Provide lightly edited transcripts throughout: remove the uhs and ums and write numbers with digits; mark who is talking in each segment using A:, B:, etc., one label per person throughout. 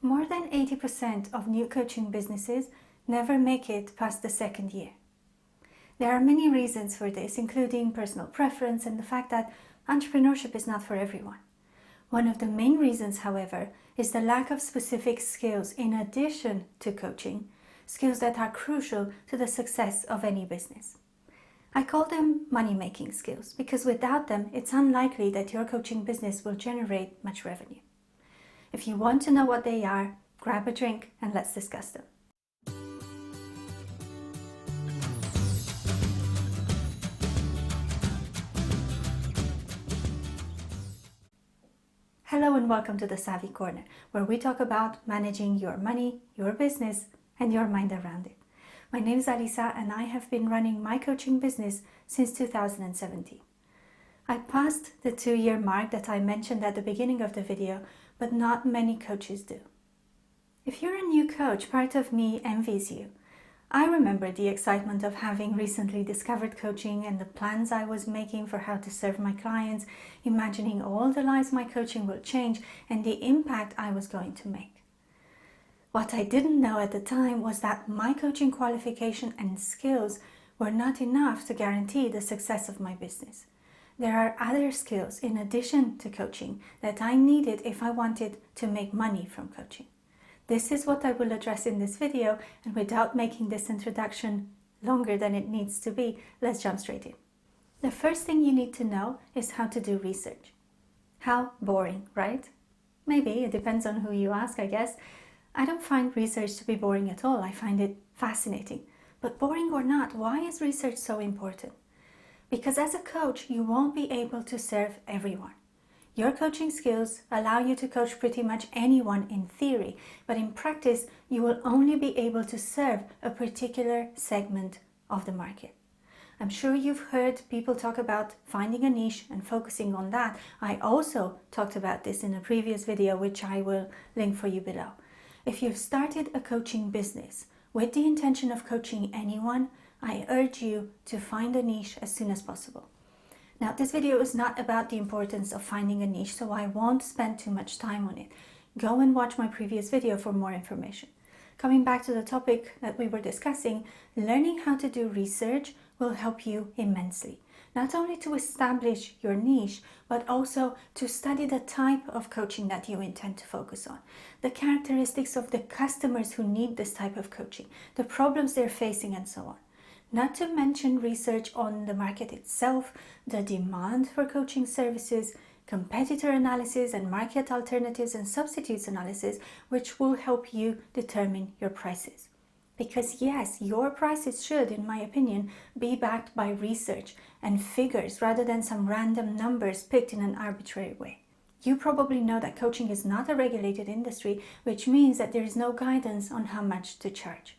A: More than 80% of new coaching businesses never make it past the second year. There are many reasons for this, including personal preference and the fact that entrepreneurship is not for everyone. One of the main reasons, however, is the lack of specific skills in addition to coaching, skills that are crucial to the success of any business. I call them money-making skills because without them, it's unlikely that your coaching business will generate much revenue. If you want to know what they are, grab a drink and let's discuss them. Hello and welcome to the Savvy Corner, where we talk about managing your money, your business, and your mind around it. My name is Alisa and I have been running my coaching business since 2017. I passed the 2-year mark that I mentioned at the beginning of the video, but not many coaches do. If you're a new coach, part of me envies you. I remember the excitement of having recently discovered coaching and the plans I was making for how to serve my clients, imagining all the lives my coaching will change and the impact I was going to make. What I didn't know at the time was that my coaching qualification and skills were not enough to guarantee the success of my business. There are other skills in addition to coaching that I needed if I wanted to make money from coaching. This is what I will address in this video, and without making this introduction longer than it needs to be, let's jump straight in. The first thing you need to know is how to do research. How boring, right? Maybe, it depends on who you ask, I guess. I don't find research to be boring at all. I find it fascinating. But boring or not, why is research so important? Because as a coach, you won't be able to serve everyone. Your coaching skills allow you to coach pretty much anyone in theory, but in practice, you will only be able to serve a particular segment of the market. I'm sure you've heard people talk about finding a niche and focusing on that. I also talked about this in a previous video, which I will link for you below. If you've started a coaching business with the intention of coaching anyone, I urge you to find a niche as soon as possible. Now, this video is not about the importance of finding a niche, so I won't spend too much time on it. Go and watch my previous video for more information. Coming back to the topic that we were discussing, learning how to do research will help you immensely. Not only to establish your niche, but also to study the type of coaching that you intend to focus on, the characteristics of the customers who need this type of coaching, the problems they're facing, and so on. Not to mention research on the market itself, the demand for coaching services, competitor analysis and market alternatives and substitutes analysis, which will help you determine your prices. Because yes, your prices should, in my opinion, be backed by research and figures rather than some random numbers picked in an arbitrary way. You probably know that coaching is not a regulated industry, which means that there is no guidance on how much to charge.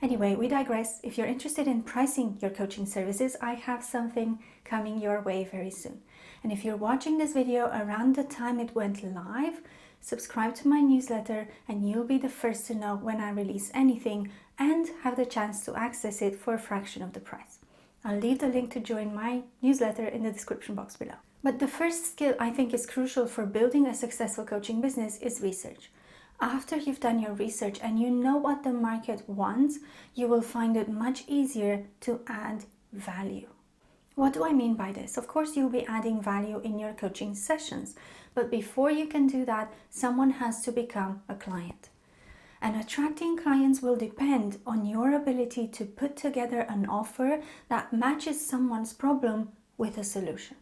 A: Anyway, we digress. If you're interested in pricing your coaching services, I have something coming your way very soon. And if you're watching this video around the time it went live, subscribe to my newsletter and you'll be the first to know when I release anything and have the chance to access it for a fraction of the price. I'll leave the link to join my newsletter in the description box below. But the first skill I think is crucial for building a successful coaching business is research. After you've done your research and you know what the market wants, you will find it much easier to add value. What do I mean by this? Of course, you'll be adding value in your coaching sessions, but before you can do that, someone has to become a client. And attracting clients will depend on your ability to put together an offer that matches someone's problem with a solution.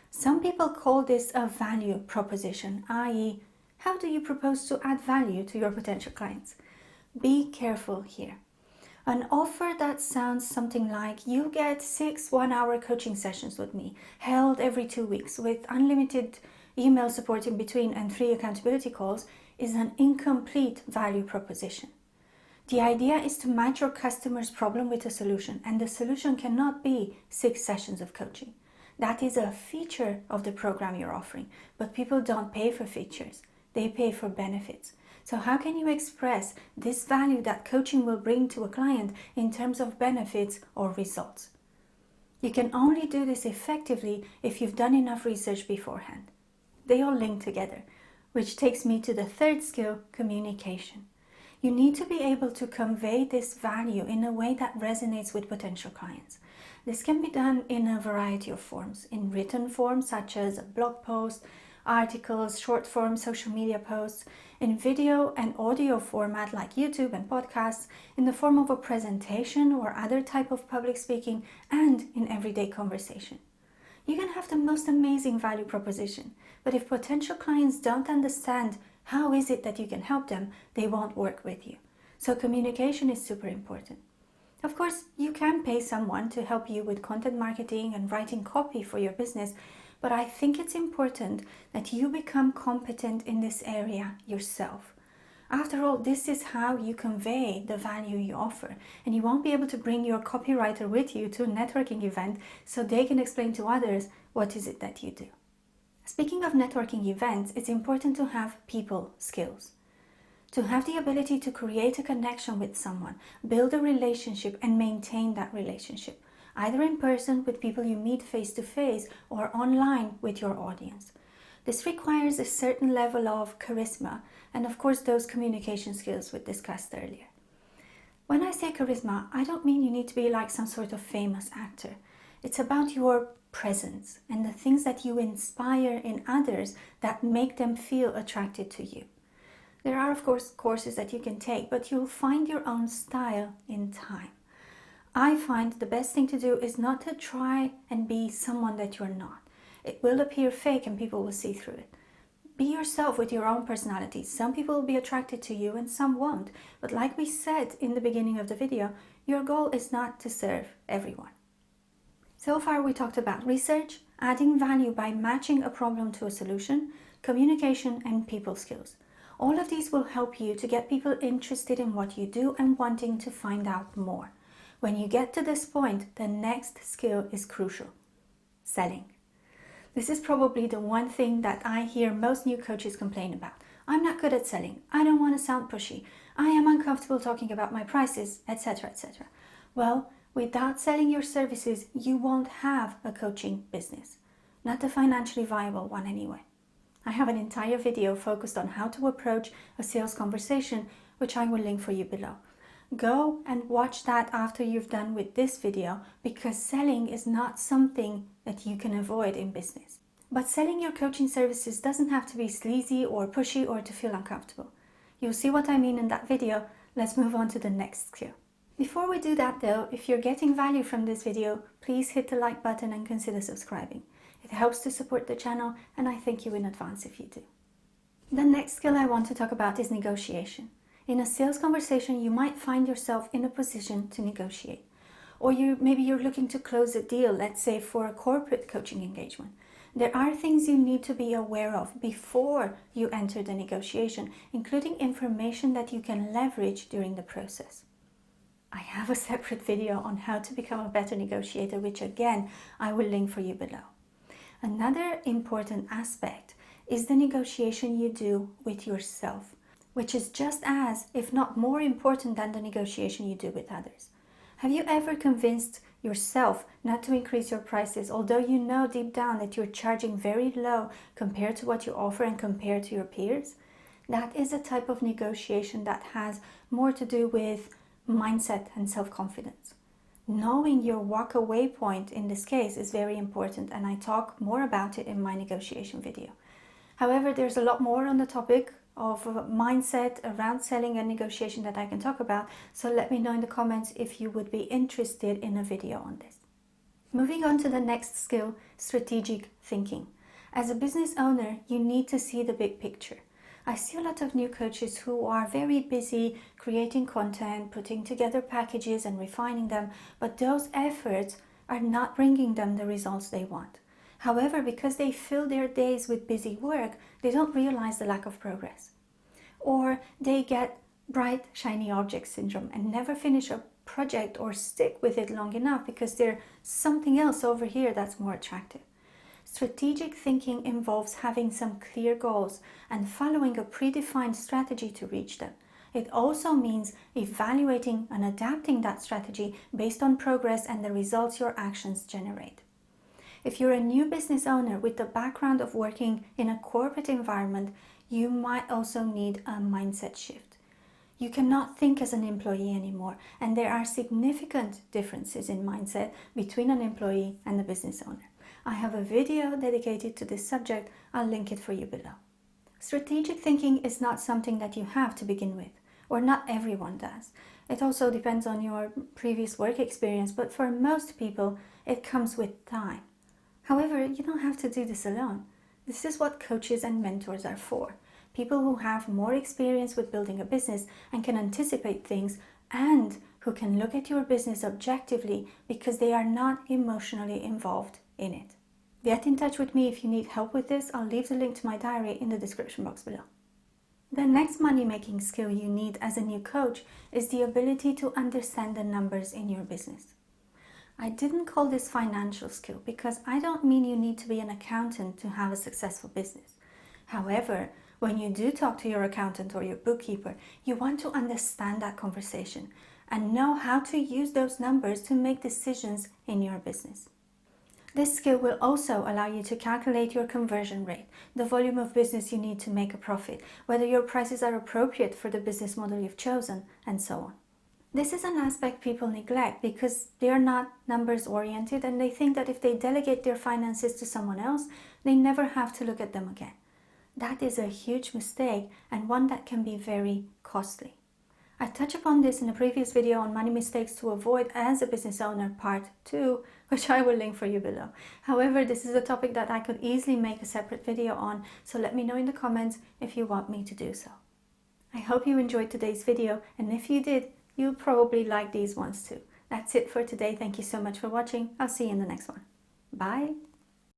A: Some people call this a value proposition, i.e., how do you propose to add value to your potential clients? Be careful here. An offer that sounds something like you get 6 one-hour coaching sessions with me, held every 2 weeks with unlimited email support in between and 3 accountability calls, is an incomplete value proposition. The idea is to match your customer's problem with a solution, and the solution cannot be 6 sessions of coaching. That is a feature of the program you're offering, but people don't pay for features. They pay for benefits. So how can you express this value that coaching will bring to a client in terms of benefits or results? You can only do this effectively if you've done enough research beforehand. They all link together. which takes me to the third skill, communication. You need to be able to convey this value in a way that resonates with potential clients. This can be done in a variety of forms, in written forms such as a blog post, articles, short form social media posts, in video and audio format like YouTube and podcasts, in the form of a presentation or other type of public speaking, and in everyday conversation. You can have the most amazing value proposition, but if potential clients don't understand how is it that you can help them, they won't work with you. So communication is super important. Of course, you can pay someone to help you with content marketing and writing copy for your business, but I think it's important that you become competent in this area yourself. After all, this is how you convey the value you offer, and you won't be able to bring your copywriter with you to a networking event so they can explain to others what is it that you do. Speaking of networking events, it's important to have people skills. To have the ability to create a connection with someone, build a relationship and maintain that relationship, either in person with people you meet face to face or online with your audience. This requires a certain level of charisma and of course those communication skills we discussed earlier. When I say charisma, I don't mean you need to be like some sort of famous actor. It's about your presence and the things that you inspire in others that make them feel attracted to you. There are of course courses that you can take, but you'll find your own style in time. I find the best thing to do is not to try and be someone that you're not. It will appear fake and people will see through it. Be yourself with your own personality. Some people will be attracted to you and some won't. But like we said in the beginning of the video, your goal is not to serve everyone. So far we talked about research, adding value by matching a problem to a solution, communication and people skills. All of these will help you to get people interested in what you do and wanting to find out more. When you get to this point, the next skill is crucial: selling. This is probably the one thing that I hear most new coaches complain about. I'm not good at selling. I don't want to sound pushy. I am uncomfortable talking about my prices, etc., etc. Well, without selling your services, you won't have a coaching business. Not a financially viable one anyway. I have an entire video focused on how to approach a sales conversation, which I will link for you below. Go and watch that after you've done with this video, because selling is not something that you can avoid in business. But selling your coaching services doesn't have to be sleazy or pushy or to feel uncomfortable. You'll see what I mean in that video. Let's move on to the next skill. Before we do that though, if you're getting value from this video, please hit the like button and consider subscribing. It helps to support the channel and I thank you in advance if you do. The next skill I want to talk about is negotiation. In a sales conversation, you might find yourself in a position to negotiate. Or maybe you're looking to close a deal, let's say for a corporate coaching engagement. There are things you need to be aware of before you enter the negotiation, including information that you can leverage during the process. I have a separate video on how to become a better negotiator, which again, I will link for you below. Another important aspect is the negotiation you do with yourself, which is just as, if not more important than the negotiation you do with others. Have you ever convinced yourself not to increase your prices, although you know deep down that you're charging very low compared to what you offer and compared to your peers? That is a type of negotiation that has more to do with mindset and self-confidence. Knowing your walk-away point in this case is very important, and I talk more about it in my negotiation video. However, there's a lot more on the topic of mindset around selling and negotiation that I can talk about, so let me know in the comments if you would be interested in a video on this. Moving on to the next skill, strategic thinking. As a business owner, you need to see the big picture. I see a lot of new coaches who are very busy creating content, putting together packages and refining them, but those efforts are not bringing them the results they want. However, because they fill their days with busy work, they don't realize the lack of progress. Or they get bright, shiny object syndrome and never finish a project or stick with it long enough because there's something else over here that's more attractive. Strategic thinking involves having some clear goals and following a predefined strategy to reach them. It also means evaluating and adapting that strategy based on progress and the results your actions generate. If you're a new business owner with the background of working in a corporate environment, you might also need a mindset shift. You cannot think as an employee anymore, and there are significant differences in mindset between an employee and a business owner. I have a video dedicated to this subject. I'll link it for you below. Strategic thinking is not something that you have to begin with, or not everyone does. It also depends on your previous work experience, but for most people, it comes with time. However, you don't have to do this alone. This is what coaches and mentors are for. People who have more experience with building a business and can anticipate things, and who can look at your business objectively because they are not emotionally involved in it. Get in touch with me if you need help with this. I'll leave the link to my diary in the description box below. The next money-making skill you need as a new coach is the ability to understand the numbers in your business. I didn't call this financial skill because I don't mean you need to be an accountant to have a successful business. However, when you do talk to your accountant or your bookkeeper, you want to understand that conversation and know how to use those numbers to make decisions in your business. This skill will also allow you to calculate your conversion rate, the volume of business you need to make a profit, whether your prices are appropriate for the business model you've chosen, and so on. This is an aspect people neglect because they are not numbers oriented, and they think that if they delegate their finances to someone else, they never have to look at them again. That is a huge mistake, and one that can be very costly. I touched upon this in a previous video on money mistakes to avoid as a business owner, part 2, which I will link for you below. However, this is a topic that I could easily make a separate video on, so let me know in the comments if you want me to do so. I hope you enjoyed today's video, and if you did, you'll probably like these ones too. That's it for today. Thank you so much for watching. I'll see you in the next one. Bye!